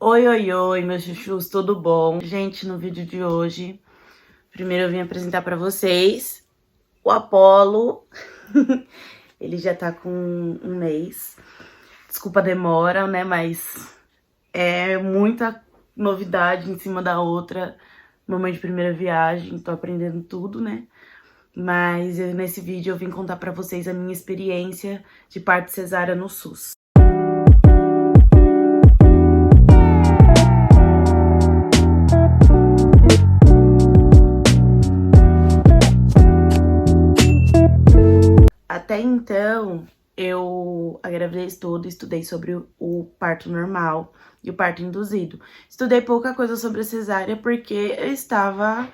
Oi, oi, oi, meus chuchus, tudo bom? Gente, no vídeo de hoje, primeiro eu vim apresentar pra vocês o Apolo. Ele já tá com um mês. Desculpa a demora, né, mas é muita novidade em cima da outra. Momento de primeira viagem, tô aprendendo tudo, né? Mas nesse vídeo eu vim contar pra vocês a minha experiência de parto cesárea no SUS. Até então, eu, a gravidez toda, estudei sobre o parto normal e o parto induzido. Estudei pouca coisa sobre a cesárea porque eu estava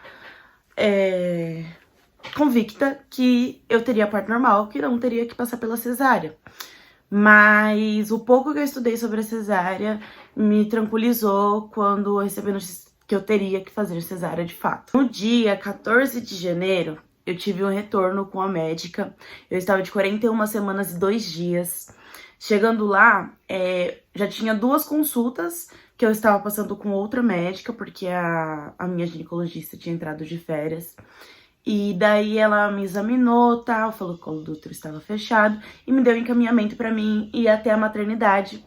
convicta que eu teria parto normal, que não teria que passar pela cesárea. Mas o pouco que eu estudei sobre a cesárea me tranquilizou quando eu recebi a notícia que eu teria que fazer cesárea de fato. No dia 14 de janeiro, eu tive um retorno com a médica. Eu estava de 41 semanas e 2 dias. Chegando lá, já tinha 2 consultas que eu estava passando com outra médica, porque a minha ginecologista tinha entrado de férias. E daí ela me examinou, tal, falou que o colo do útero estava fechado e me deu encaminhamento pra mim ir até a maternidade,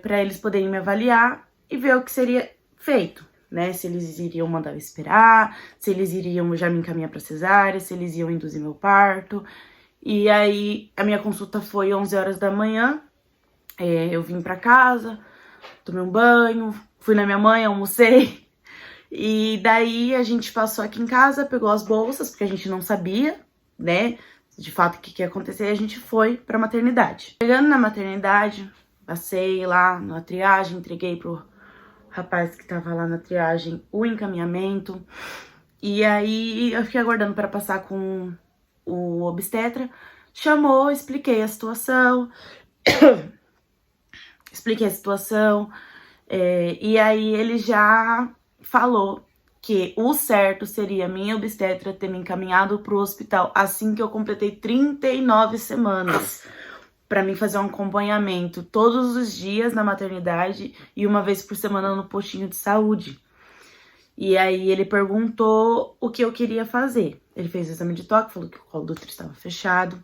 pra eles poderem me avaliar e ver o que seria feito, né? Se eles iriam mandar eu esperar, se eles iriam já me encaminhar pra cesárea, se eles iam induzir meu parto. E aí a minha consulta foi 11 horas da manhã, eu vim pra casa, tomei um banho, fui na minha mãe, almocei. E daí a gente passou aqui em casa, pegou as bolsas, porque a gente não sabia, né, de fato o que ia acontecer, e a gente foi pra maternidade. Chegando na maternidade, passei lá na triagem, entreguei pro rapaz que tava lá na triagem o encaminhamento. E aí eu fiquei aguardando para passar com o obstetra. Chamou, expliquei a situação, e aí ele já falou que o certo seria minha obstetra ter me encaminhado pro hospital assim que eu completei 39 semanas, pra mim fazer um acompanhamento todos os dias na maternidade e uma vez por semana no postinho de saúde. E aí ele perguntou o que eu queria fazer. Ele fez o exame de toque, falou que o colo do útero estava fechado.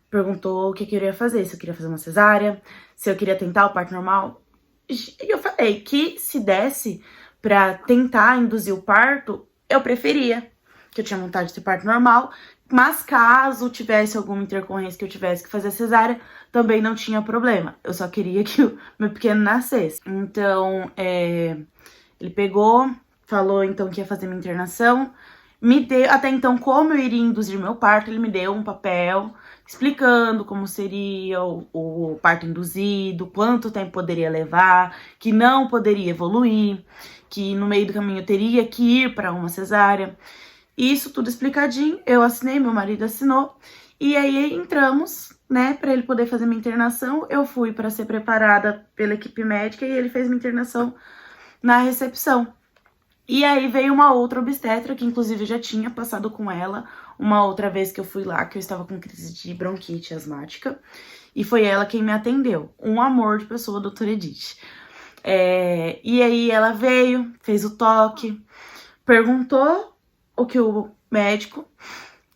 Perguntou o que eu queria fazer, se eu queria fazer uma cesárea, se eu queria tentar o parto normal. E eu falei que se desse pra tentar induzir o parto, eu preferia, que eu tinha vontade de ter parto normal, mas caso tivesse alguma intercorrência que eu tivesse que fazer cesárea, também não tinha problema. Eu só queria que o meu pequeno nascesse. Então, ele pegou, falou então que ia fazer minha internação, me deu, até então, como eu iria induzir meu parto, ele me deu um papel explicando como seria o parto induzido, quanto tempo poderia levar, que não poderia evoluir, que no meio do caminho eu teria que ir para uma cesárea. Isso tudo explicadinho, eu assinei, meu marido assinou, e aí entramos, né, para ele poder fazer minha internação. Eu fui para ser preparada pela equipe médica e ele fez minha internação na recepção. E aí veio uma outra obstetra, que inclusive eu já tinha passado com ela uma outra vez que eu fui lá, que eu estava com crise de bronquite asmática. E foi ela quem me atendeu. Um amor de pessoa, doutora Edith. E aí ela veio, fez o toque, perguntou o que o médico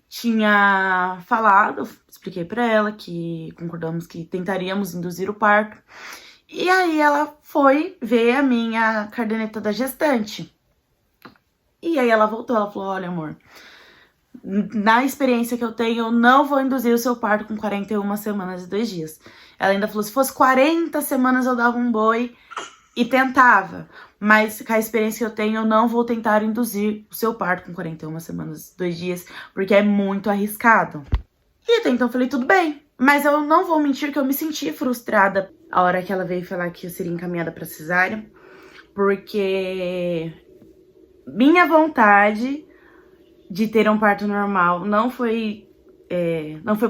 tinha falado. Expliquei pra ela que concordamos que tentaríamos induzir o parto. E aí ela foi ver a minha caderneta da gestante. E aí ela voltou, ela falou, olha amor, na experiência que eu tenho, eu não vou induzir o seu parto com 41 semanas e 2 dias. Ela ainda falou, se fosse 40 semanas eu dava um boi e tentava. Mas com a experiência que eu tenho, eu não vou tentar induzir o seu parto com 41 semanas e 2 dias, porque é muito arriscado. E até então eu falei, tudo bem. Mas eu não vou mentir que eu me senti frustrada a hora que ela veio falar que eu seria encaminhada pra cesárea, porque minha vontade de ter um parto normal não foi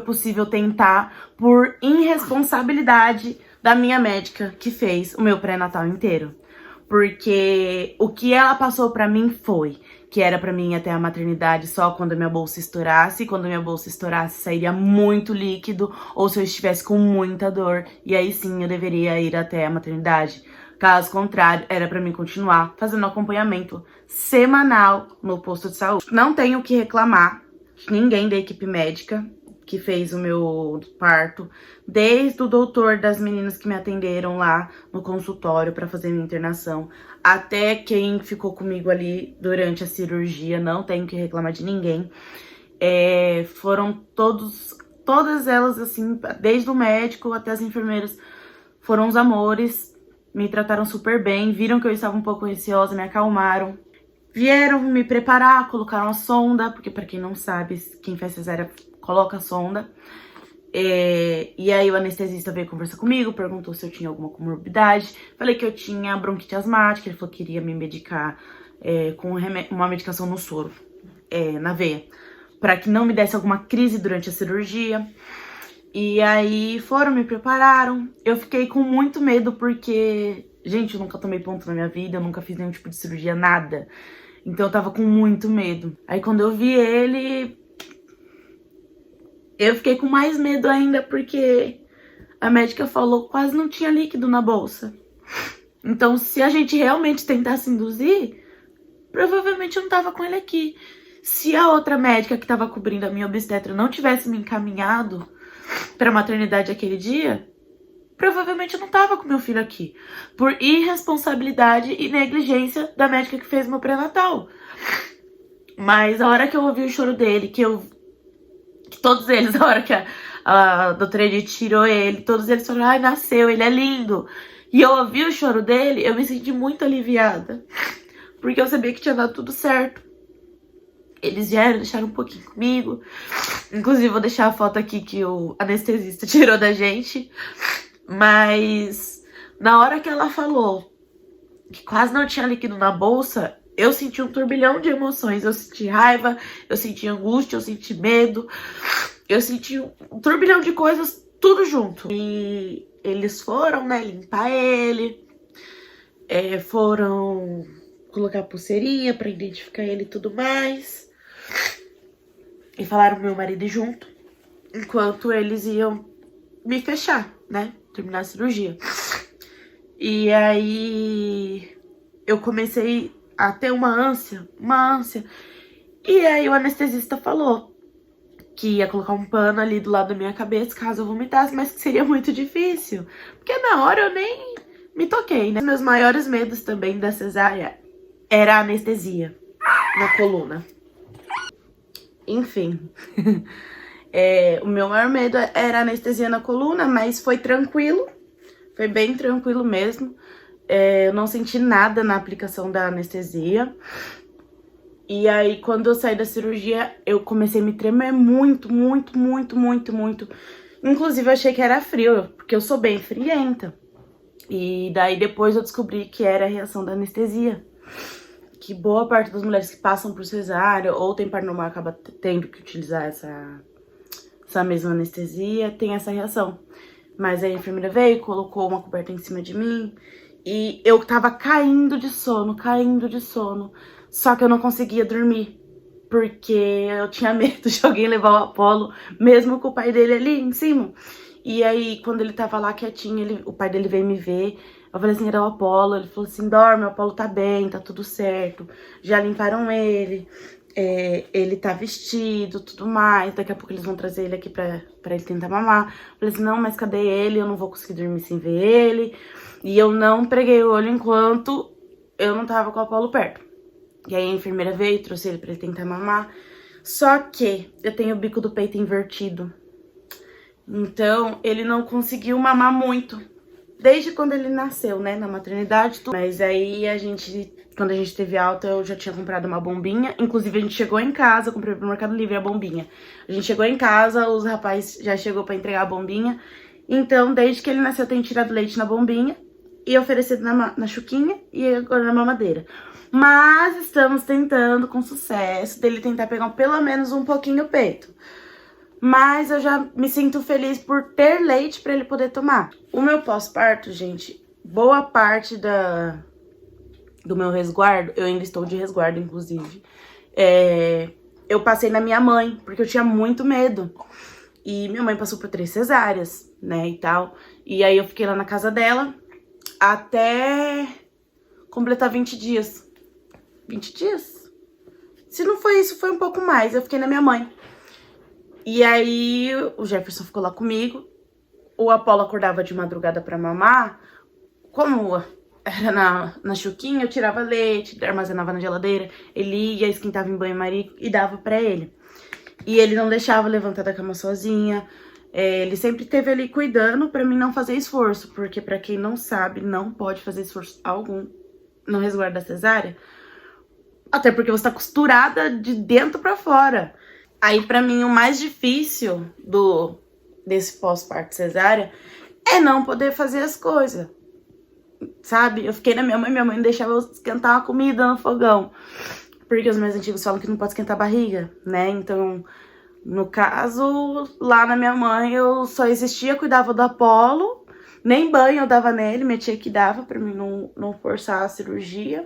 possível tentar por irresponsabilidade da minha médica que fez o meu pré-natal inteiro. Porque o que ela passou pra mim foi que era pra mim ir até a maternidade só quando a minha bolsa estourasse. E quando a minha bolsa estourasse, sairia muito líquido ou se eu estivesse com muita dor. E aí sim eu deveria ir até a maternidade. Caso contrário, era pra mim continuar fazendo acompanhamento semanal no posto de saúde. Não tenho o que reclamar de ninguém da equipe médica que fez o meu parto, desde o doutor das meninas que me atenderam lá no consultório pra fazer minha internação, até quem ficou comigo ali durante a cirurgia, não tenho que reclamar de ninguém. Foram todas elas, assim, desde o médico até as enfermeiras, foram os amores, me trataram super bem, viram que eu estava um pouco receosa, me acalmaram. Vieram me preparar, colocaram a sonda, porque pra quem não sabe, quem faz cesárea coloca a sonda. E aí o anestesista veio conversar comigo, perguntou se eu tinha alguma comorbidade. Falei que eu tinha bronquite asmática, ele falou que iria me medicar com uma medicação no soro, na veia, pra que não me desse alguma crise durante a cirurgia. E aí me prepararam. Eu fiquei com muito medo porque, gente, eu nunca tomei ponto na minha vida, eu nunca fiz nenhum tipo de cirurgia, nada. Então eu tava com muito medo. Aí quando eu vi ele, eu fiquei com mais medo ainda porque a médica falou que quase não tinha líquido na bolsa. Então se a gente realmente tentasse induzir, provavelmente eu não tava com ele aqui. Se a outra médica que tava cobrindo a minha obstetra não tivesse me encaminhado pra maternidade aquele dia, provavelmente eu não tava com meu filho aqui. Por irresponsabilidade e negligência da médica que fez meu pré-natal. Mas a hora que eu ouvi o choro dele, que todos eles, a hora que a doutora Edith tirou ele, todos eles falaram, ai, nasceu, ele é lindo. E eu ouvi o choro dele, eu me senti muito aliviada. Porque eu sabia que tinha dado tudo certo. Eles vieram, deixaram um pouquinho comigo. Inclusive, vou deixar a foto aqui que o anestesista tirou da gente. Mas na hora que ela falou que quase não tinha líquido na bolsa, eu senti um turbilhão de emoções. Eu senti raiva, eu senti angústia, eu senti medo. Eu senti um turbilhão de coisas, tudo junto. E eles foram, né, limpar ele. Foram colocar pulseirinha pra identificar ele e tudo mais. E falaram pro meu marido ir junto, enquanto eles iam me fechar, né? Terminar a cirurgia. E aí eu comecei a ter uma ânsia. E aí o anestesista falou que ia colocar um pano ali do lado da minha cabeça caso eu vomitasse, mas que seria muito difícil. Porque na hora eu nem me toquei, né? Meus maiores medos também da cesárea era a anestesia na coluna. Enfim, o meu maior medo era a anestesia na coluna, mas foi tranquilo, foi bem tranquilo mesmo. Eu não senti nada na aplicação da anestesia. E aí, quando eu saí da cirurgia, eu comecei a me tremer muito. Inclusive, eu achei que era frio, porque eu sou bem frienta. E daí, depois eu descobri que era a reação da anestesia. Que boa parte das mulheres que passam por cesárea ou tem parto normal acaba tendo que utilizar essa mesma anestesia, tem essa reação. Mas a enfermeira veio, colocou uma coberta em cima de mim e eu tava caindo de sono. Só que eu não conseguia dormir, porque eu tinha medo de alguém levar o Apolo, mesmo com o pai dele ali em cima. E aí, quando ele tava lá quietinho, o pai dele veio me ver. Eu falei assim, era o Apolo. Ele falou assim, dorme, o Apolo tá bem, tá tudo certo. Já limparam ele, ele tá vestido, tudo mais. Daqui a pouco eles vão trazer ele aqui pra ele tentar mamar. Eu falei assim, não, mas cadê ele? Eu não vou conseguir dormir sem ver ele. E eu não preguei o olho enquanto eu não tava com o Apolo perto. E aí a enfermeira veio e trouxe ele pra ele tentar mamar. Só que eu tenho o bico do peito invertido. Então, ele não conseguiu mamar muito. Desde quando ele nasceu, né, na maternidade. Tudo. Mas aí, quando a gente teve alta, eu já tinha comprado uma bombinha. Inclusive, a gente chegou em casa, eu comprei pro Mercado Livre a bombinha. A gente chegou em casa, os rapazes já chegou pra entregar a bombinha. Então, desde que ele nasceu, eu tenho tirado leite na bombinha e oferecido na chuquinha e agora na mamadeira. Mas estamos tentando, com sucesso, dele tentar pegar pelo menos um pouquinho o peito. Mas eu já me sinto feliz por ter leite pra ele poder tomar. O meu pós-parto, gente, boa parte do meu resguardo, eu ainda estou de resguardo, inclusive, eu passei na minha mãe, porque eu tinha muito medo. E minha mãe passou por 3 cesáreas, né, e tal. E aí eu fiquei lá na casa dela, até completar 20 dias. 20 dias? Se não foi isso, foi um pouco mais. Eu fiquei na minha mãe. E aí, o Jefferson ficou lá comigo. O Apolo acordava de madrugada pra mamar. Como era na chuquinha, eu tirava leite, armazenava na geladeira. Ele ia, esquentava em banho-maria e dava pra ele. E ele não deixava levantar da cama sozinha. Ele sempre esteve ali cuidando pra mim não fazer esforço. Porque pra quem não sabe, não pode fazer esforço algum no resguardo da cesárea. Até porque você tá costurada de dentro pra fora. Aí pra mim o mais difícil desse pós-parto cesárea é não poder fazer as coisas. Sabe? Eu fiquei na minha mãe não deixava eu esquentar uma comida no fogão. Porque os mais antigos falam que não pode esquentar a barriga, né? Então, no caso, lá na minha mãe, eu só existia, cuidava do Apolo. Nem banho eu dava nele, minha tia que dava pra mim não forçar a cirurgia.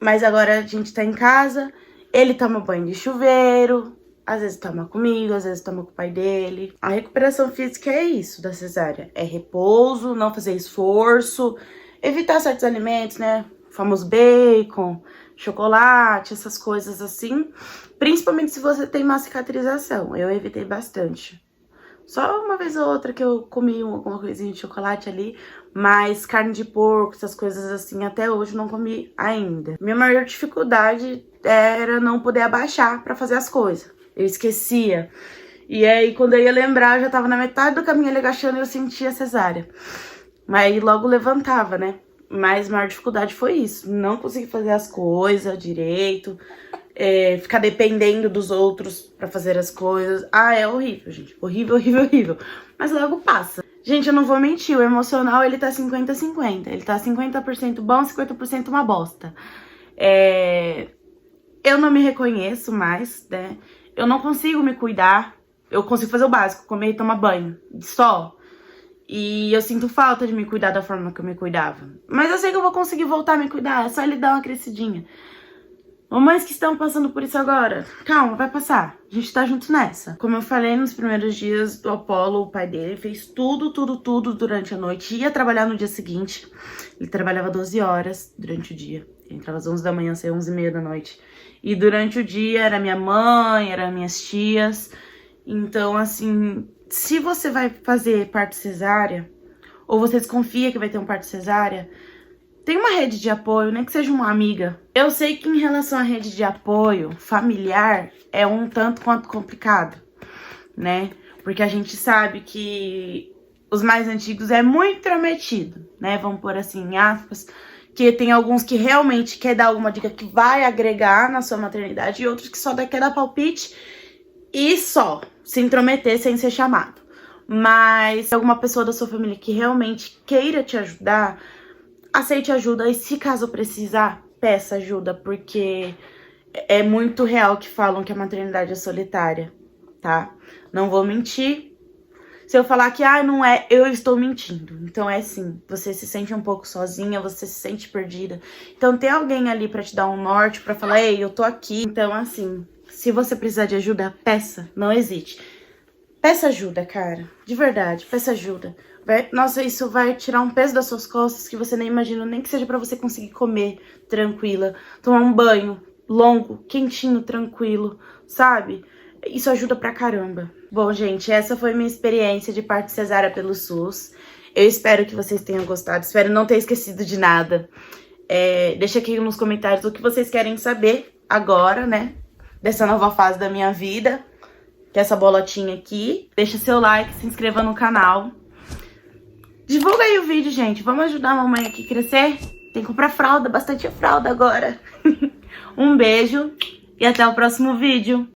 Mas agora a gente tá em casa, ele toma banho de chuveiro, às vezes toma comigo, às vezes toma com o pai dele. A recuperação física é isso da cesárea, é repouso, não fazer esforço, evitar certos alimentos, né? O famoso bacon, chocolate, essas coisas assim. Principalmente se você tem má cicatrização, eu evitei bastante. Só uma vez ou outra que eu comi alguma coisinha de chocolate ali, mas carne de porco, essas coisas assim, até hoje não comi ainda. Minha maior dificuldade era não poder abaixar pra fazer as coisas. Eu esquecia. E aí, quando eu ia lembrar, eu já tava na metade do caminho ali agachando e eu sentia cesárea. Mas aí logo levantava, né? Mas a maior dificuldade foi isso. Não conseguir fazer as coisas direito. Ficar dependendo dos outros pra fazer as coisas. Ah, é horrível, gente. Horrível, horrível, horrível. Mas logo passa. Gente, eu não vou mentir. O emocional, ele tá 50-50. Ele tá 50% bom, 50% uma bosta. Eu não me reconheço mais, né? Eu não consigo me cuidar. Eu consigo fazer o básico, comer e tomar banho. Só. E eu sinto falta de me cuidar da forma que eu me cuidava. Mas eu sei que eu vou conseguir voltar a me cuidar. É só ele dar uma crescidinha. Mamães que estão passando por isso agora, calma, vai passar. A gente tá junto nessa. Como eu falei nos primeiros dias, o Apolo, o pai dele, fez tudo durante a noite. Ia trabalhar no dia seguinte. Ele trabalhava 12 horas durante o dia. Ele entrava às 11 da manhã, saía às 11h30 da noite. E durante o dia era minha mãe, eram minhas tias. Então, assim, se você vai fazer parto cesárea, ou você desconfia que vai ter um parto cesárea, tem uma rede de apoio, nem que seja uma amiga. Eu sei que em relação à rede de apoio familiar é um tanto quanto complicado, né? Porque a gente sabe que os mais antigos é muito intrometido, né? Vamos pôr assim, em aspas, que tem alguns que realmente quer dar alguma dica que vai agregar na sua maternidade e outros que só quer dar palpite e só se intrometer sem ser chamado. Mas se alguma pessoa da sua família que realmente queira te ajudar, aceite ajuda e se caso precisar, peça ajuda, porque é muito real que falam que a maternidade é solitária, tá? Não vou mentir. Se eu falar que, não é, eu estou mentindo. Então é sim, você se sente um pouco sozinha, você se sente perdida. Então tem alguém ali pra te dar um norte, pra falar, ei, eu tô aqui. Então assim, se você precisar de ajuda, peça, não hesite. Peça ajuda, cara, de verdade, peça ajuda. Nossa, isso vai tirar um peso das suas costas que você nem imagina, nem que seja pra você conseguir comer tranquila, tomar um banho longo, quentinho, tranquilo, sabe? Isso ajuda pra caramba. Bom, gente, essa foi minha experiência de parto cesárea pelo SUS. Eu espero que vocês tenham gostado, espero não ter esquecido de nada. Deixa aqui nos comentários o que vocês querem saber agora, né? Dessa nova fase da minha vida, que é essa bolotinha aqui. Deixa seu like, se inscreva no canal. Divulga aí o vídeo, gente. Vamos ajudar a mamãe aqui a crescer? Tem que comprar fralda, bastante fralda agora. Um beijo e até o próximo vídeo.